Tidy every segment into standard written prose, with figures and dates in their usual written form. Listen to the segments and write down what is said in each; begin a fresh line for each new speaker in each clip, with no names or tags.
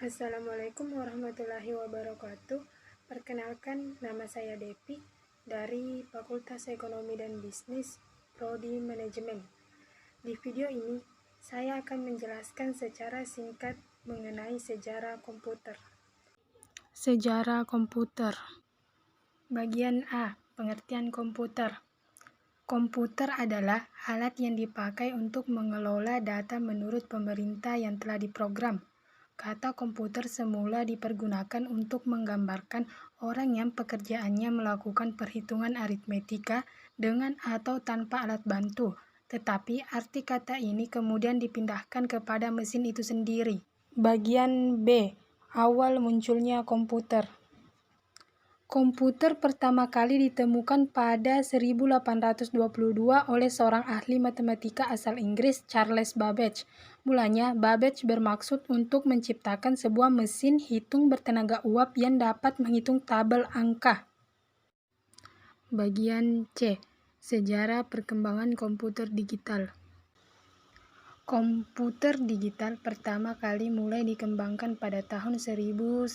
Assalamualaikum warahmatullahi wabarakatuh. Perkenalkan, nama saya Depi dari Fakultas Ekonomi dan Bisnis, Prodi Manajemen. Di video ini, saya akan menjelaskan secara singkat mengenai sejarah komputer. Sejarah komputer. Bagian A, pengertian komputer. Komputer adalah alat yang dipakai untuk mengelola data menurut pemerintah yang telah diprogram. Kata komputer semula dipergunakan untuk menggambarkan orang yang pekerjaannya melakukan perhitungan aritmetika dengan atau tanpa alat bantu, tetapi arti kata ini kemudian dipindahkan kepada mesin itu sendiri. Bagian B, awal munculnya komputer. Komputer pertama kali ditemukan pada 1822 oleh seorang ahli matematika asal Inggris, Charles Babbage. Mulanya, Babbage bermaksud untuk menciptakan sebuah mesin hitung bertenaga uap yang dapat menghitung tabel angka. Bagian C, sejarah perkembangan komputer digital. Komputer digital pertama kali mulai dikembangkan pada tahun 1930.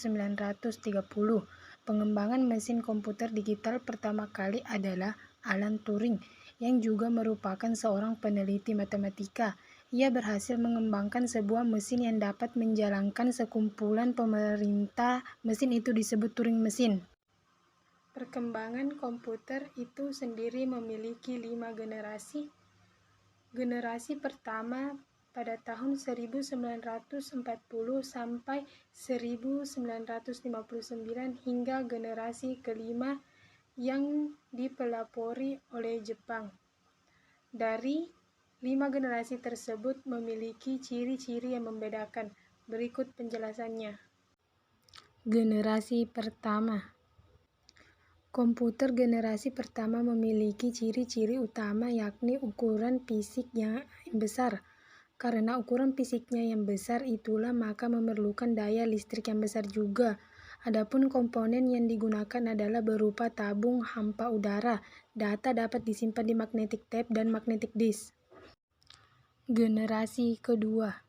Pengembangan mesin komputer digital pertama kali adalah Alan Turing, yang juga merupakan seorang peneliti matematika. Ia berhasil mengembangkan sebuah mesin yang dapat menjalankan sekumpulan pemerintah. Mesin itu disebut Turing Mesin. Perkembangan komputer itu sendiri memiliki 5 generasi. Generasi pertama pada tahun 1940 sampai 1959 hingga generasi kelima yang dipelopori oleh Jepang. Dari 5 generasi tersebut memiliki ciri-ciri yang membedakan. Berikut penjelasannya. Generasi pertama. Komputer generasi pertama memiliki ciri-ciri utama yakni ukuran fisik yang besar. Karena ukuran fisiknya yang besar itulah maka memerlukan daya listrik yang besar juga. Adapun komponen yang digunakan adalah berupa tabung hampa udara. Data dapat disimpan di magnetic tape dan magnetic disk. Generasi kedua.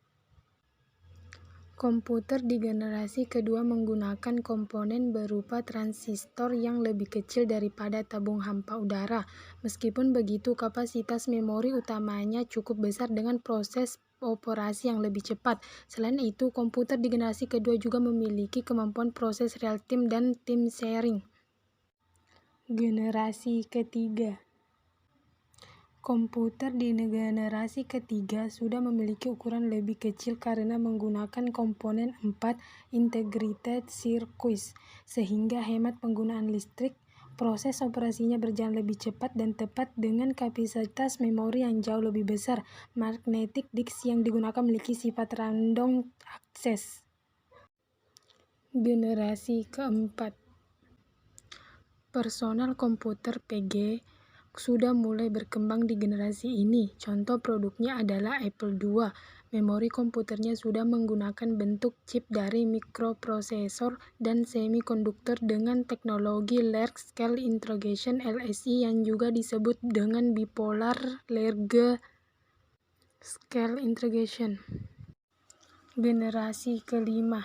Komputer di generasi kedua menggunakan komponen berupa transistor yang lebih kecil daripada tabung hampa udara. Meskipun begitu, kapasitas memori utamanya cukup besar dengan proses operasi yang lebih cepat. Selain itu, komputer di generasi kedua juga memiliki kemampuan proses real time dan time sharing. Generasi ketiga. Komputer di generasi ketiga sudah memiliki ukuran lebih kecil karena menggunakan komponen 4 integrated circuits, sehingga hemat penggunaan listrik. Proses operasinya berjalan lebih cepat dan tepat dengan kapasitas memori yang jauh lebih besar. Magnetic disk yang digunakan memiliki sifat random access. Generasi keempat. Personal komputer PG sudah mulai berkembang di generasi ini. Contoh produknya adalah Apple II. Memori komputernya sudah menggunakan bentuk chip dari mikroprosesor dan semikonduktor dengan teknologi Large Scale Integration (LSI) yang juga disebut dengan Bipolar Large Scale Integration. Generasi kelima.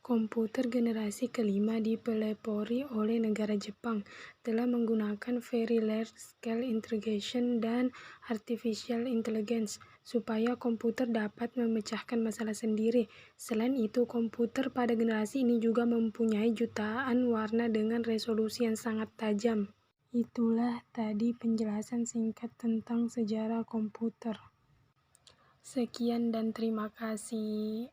Komputer generasi kelima dipelopori oleh negara Jepang, telah menggunakan Very Large Scale Integration dan Artificial Intelligence supaya komputer dapat memecahkan masalah sendiri. Selain itu, komputer pada generasi ini juga mempunyai jutaan warna dengan resolusi yang sangat tajam. Itulah tadi penjelasan singkat tentang sejarah komputer. Sekian dan terima kasih.